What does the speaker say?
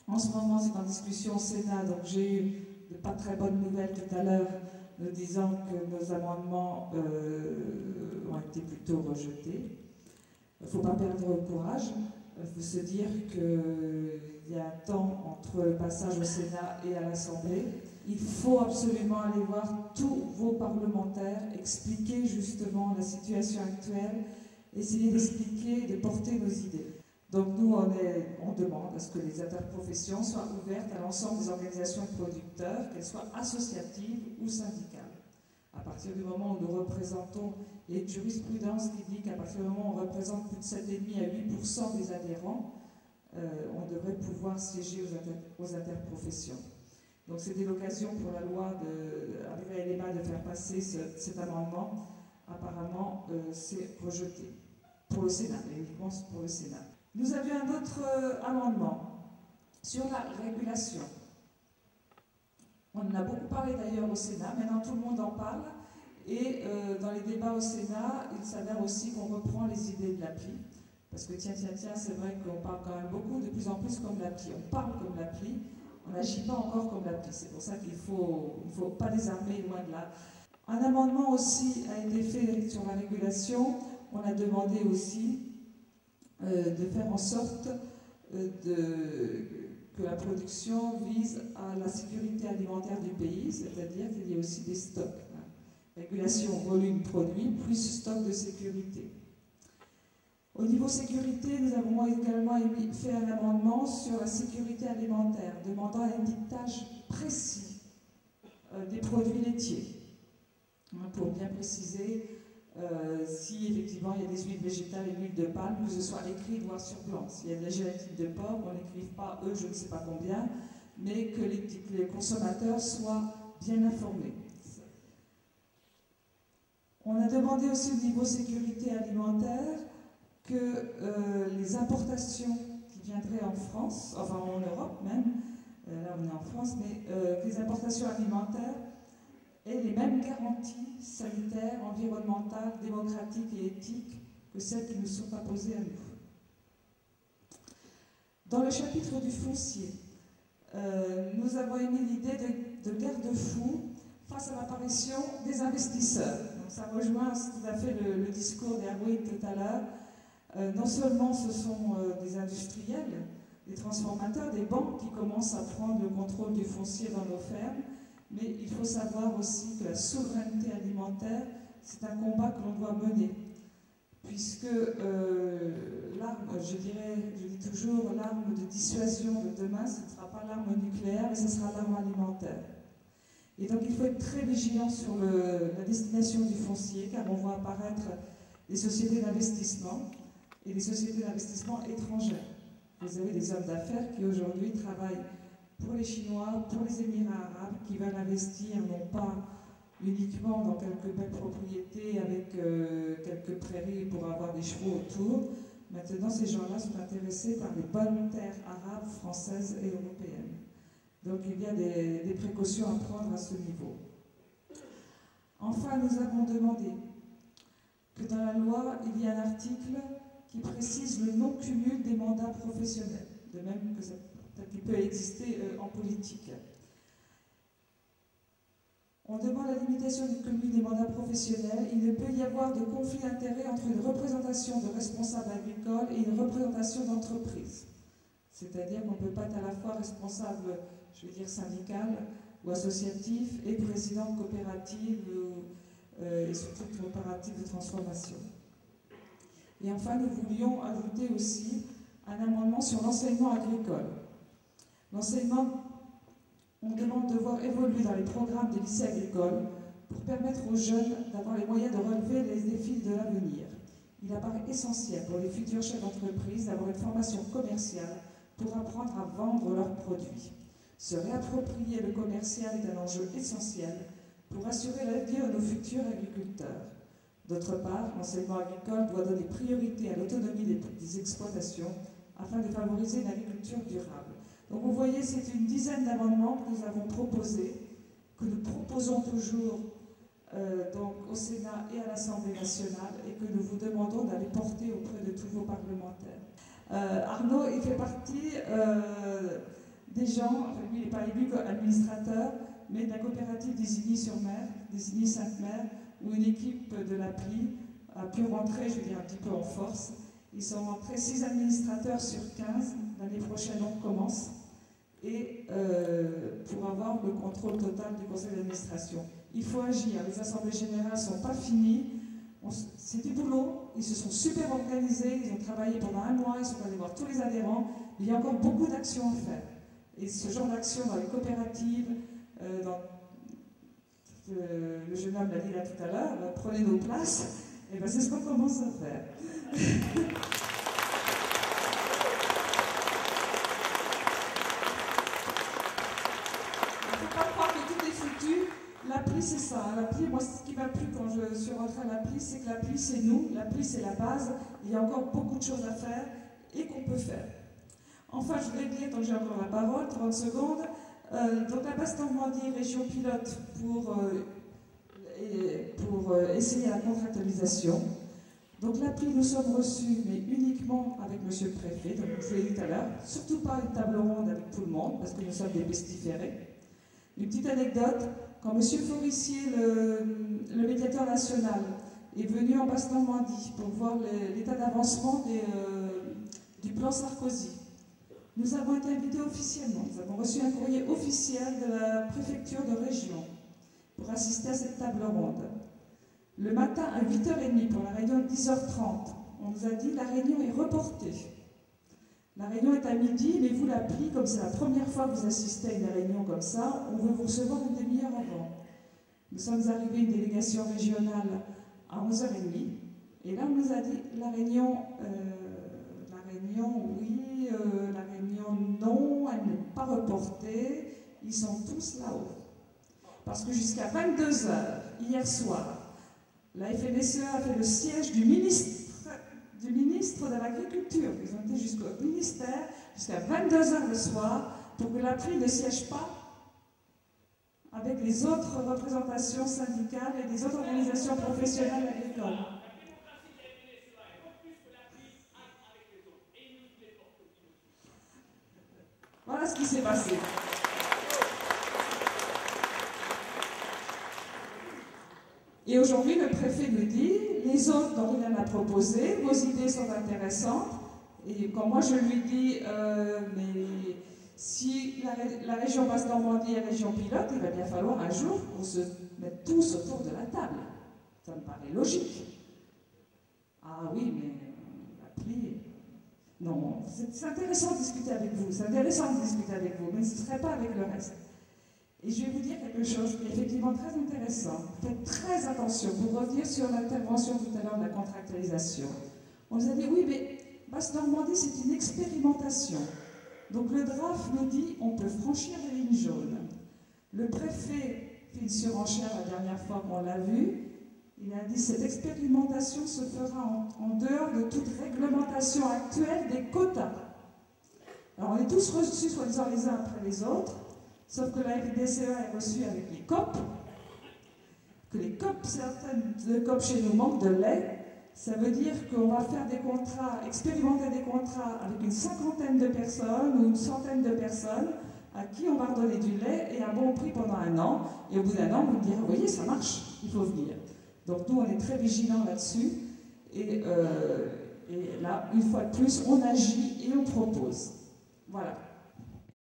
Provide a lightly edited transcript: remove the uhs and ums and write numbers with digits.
En ce moment, c'est en discussion au Sénat, donc j'ai eu de pas très bonnes nouvelles tout à l'heure, nous disant que nos amendements ont été plutôt rejetés. Il ne faut pas perdre le courage. Il faut se dire qu'il y a un temps entre le passage au Sénat et à l'Assemblée. Il faut absolument aller voir tous vos parlementaires, expliquer justement la situation actuelle, essayer d'expliquer, de porter nos idées. Donc nous, on demande à ce que les interprofessions soient ouvertes à l'ensemble des organisations de producteurs, qu'elles soient associatives ou syndicales. À partir du moment où nous représentons, il y a une jurisprudence qui dit qu'à partir du moment où on représente plus de 7,5 à 8% des adhérents, on devrait pouvoir siéger aux interprofessions. Donc c'était l'occasion pour la loi, avec la LMA, de faire passer cet amendement. Apparemment, c'est rejeté pour le Sénat, mais uniquement pour le Sénat. Nous avions un autre amendement sur la régulation. On en a beaucoup parlé d'ailleurs au Sénat, maintenant tout le monde en parle, et dans les débats au Sénat, il s'avère aussi qu'on reprend les idées de l'appli, parce que tiens, c'est vrai qu'on parle quand même beaucoup, de plus en plus comme l'appli. On parle comme l'appli, on n'agit pas encore comme l'appli. C'est pour ça qu'il ne faut pas désarmer, loin de là. Un amendement aussi a été fait sur la régulation. On a demandé aussi de faire en sorte que la production vise à la sécurité alimentaire du pays, c'est-à-dire qu'il y ait aussi des stocks. Régulation volume produit plus stock de sécurité. Au niveau sécurité, nous avons également fait un amendement sur la sécurité alimentaire, demandant un étiquetage précis des produits laitiers, pour bien préciser si effectivement il y a des huiles végétales et l'huile de palme, que ce soit écrit noir sur blanc. S'il y a de la gélatine de porc, on n'écrive pas eux, je ne sais pas combien, mais que les consommateurs soient bien informés. On a demandé aussi au niveau sécurité alimentaire que les importations qui viendraient en France, enfin en Europe même, là on est en France, mais que les importations alimentaires aient les mêmes garanties sanitaires, environnementales, démocratiques et éthiques que celles qui nous sont imposées à nous. Dans le chapitre du foncier, nous avons émis l'idée de garde-fous face à l'apparition des investisseurs. Donc ça rejoint tout à fait le discours d'Erwin tout à l'heure. Non seulement ce sont des industriels, des transformateurs, des banques qui commencent à prendre le contrôle du foncier dans nos fermes, mais il faut savoir aussi que la souveraineté alimentaire, c'est un combat que l'on doit mener. Puisque l'arme, je dis toujours, l'arme de dissuasion de demain, ce ne sera pas l'arme nucléaire, mais ce sera l'arme alimentaire. Et donc il faut être très vigilant sur la destination du foncier, car on voit apparaître des sociétés d'investissement et des sociétés d'investissement étrangères. Vous avez des hommes d'affaires qui aujourd'hui travaillent pour les Chinois, pour les Émirats arabes, qui veulent investir non pas uniquement dans quelques belles propriétés avec quelques prairies pour avoir des chevaux autour. Maintenant, ces gens-là sont intéressés par les bonnes terres arabes, françaises et européennes. Donc il y a des précautions à prendre à ce niveau. Enfin, nous avons demandé que dans la loi, il y ait un article qui précise le non-cumul des mandats professionnels, de même que ça qui peut exister en politique. On demande la limitation du cumul des mandats professionnels. Il ne peut y avoir de conflit d'intérêts entre une représentation de responsables agricoles et une représentation d'entreprise. C'est-à-dire qu'on ne peut pas être à la fois responsable, je veux dire, syndical ou associatif et président de coopérative et surtout de coopérative de transformation. Et enfin, nous voulions ajouter aussi un amendement sur l'enseignement agricole. L'enseignement, on demande de voir évoluer dans les programmes des lycées agricoles pour permettre aux jeunes d'avoir les moyens de relever les défis de l'avenir. Il apparaît essentiel pour les futurs chefs d'entreprise d'avoir une formation commerciale pour apprendre à vendre leurs produits. Se réapproprier le commercial est un enjeu essentiel pour assurer l'avenir de nos futurs agriculteurs. D'autre part, l'enseignement agricole doit donner priorité à l'autonomie des exploitations afin de favoriser une agriculture durable. Donc vous voyez, c'est une dizaine d'amendements que nous avons proposés, que nous proposons toujours donc au Sénat et à l'Assemblée nationale et que nous vous demandons d'aller porter auprès de tous vos parlementaires. Arnaud, il fait partie des gens, enfin lui il n'est pas élu comme administrateur, mais de la coopérative d'Isigny-sur-Mer, d'Isigny-Sainte-Mère, où une équipe de l'appli a pu rentrer, je veux dire, un petit peu en force. Ils sont rentrés 6 administrateurs sur 15, l'année prochaine on recommence, et pour avoir le contrôle total du conseil d'administration. Il faut agir, les assemblées générales ne sont pas finies, c'est du boulot, ils se sont super organisés, ils ont travaillé pendant 1 mois, ils sont allés voir tous les adhérents, mais il y a encore beaucoup d'actions à faire. Et ce genre d'action dans les coopératives, le jeune homme l'a dit là tout à l'heure, prenez nos places, et ben c'est ce qu'on commence à faire. Il ne faut pas croire que tout est foutu. L'appli, c'est ça. L'appli, moi, ce qui m'a plu quand je suis rentrée à l'appli, c'est que l'appli, c'est nous. L'appli, c'est la base. Il y a encore beaucoup de choses à faire et qu'on peut faire. Enfin, je voudrais dire, tant que j'ai encore la parole, 30 secondes, donc la Basse-Normandie, région pilote pour essayer la contractualisation. Donc l'appli, nous sommes reçus, mais uniquement avec monsieur le préfet, donc je vous l'ai dit tout à l'heure, surtout pas une table ronde avec tout le monde, parce que nous sommes des pestiférés. Une petite anecdote, quand monsieur Forissier, le médiateur national, est venu en Basse-Normandie pour voir l'état d'avancement du plan Sarkozy, nous avons été invités officiellement, nous avons reçu un courrier officiel de la préfecture de région pour assister à cette table ronde. Le matin à 8h30 pour la réunion de 10h30, on nous a dit la réunion est reportée. La réunion est à midi, mais vous l'appli, comme c'est la première fois que vous assistez à une réunion comme ça, on veut vous recevoir une demi-heure avant. Nous sommes arrivés, une délégation régionale, à 11h30, et là on nous a dit la réunion oui, la réunion non, elle n'est pas reportée, ils sont tous là-haut. Parce que jusqu'à 22h, hier soir, la FNSEA a fait le siège du ministre de l'Agriculture. Ils ont été jusqu'au ministère, jusqu'à 22h le soir, pour que l'appli ne siège pas avec les autres représentations syndicales et les autres organisations professionnelles agricoles. Voilà ce qui s'est passé. Et aujourd'hui, le préfet nous dit, les autres n'ont rien à proposer, vos idées sont intéressantes. Et quand moi je lui dis, mais si la région Basse-Normandie est région pilote, il va bien falloir un jour qu'on se mette tous autour de la table. Ça me paraît logique. Ah oui, mais l'appli... Non, c'est intéressant de discuter avec vous, c'est intéressant de discuter avec vous, mais ce ne serait pas avec le reste. Et je vais vous dire quelque chose qui est effectivement très intéressant. Faites très attention, pour revenir sur l'intervention tout à l'heure de la contractualisation. On nous a dit, oui, mais Basse-Normandie, c'est une expérimentation. Donc le draft nous dit, on peut franchir les lignes jaunes. Le préfet fait une surenchère la dernière fois qu'on l'a vu. Il a dit, cette expérimentation se fera en dehors de toute réglementation actuelle des quotas. Alors on est tous reçus, soi-disant, les uns après les autres. Sauf que la FNSEA est reçue avec les COP, que les COP, certaines COP chez nous manquent de lait. Ça veut dire qu'on va faire des contrats, expérimenter des contrats avec une 50aine de personnes ou une centaine de personnes à qui on va redonner du lait et à bon prix pendant 1 an. Et au bout d'1 an, vous me direz, vous voyez, ça marche, il faut venir. Donc nous, on est très vigilants là-dessus. Et là, une fois de plus, on agit et on propose. Voilà.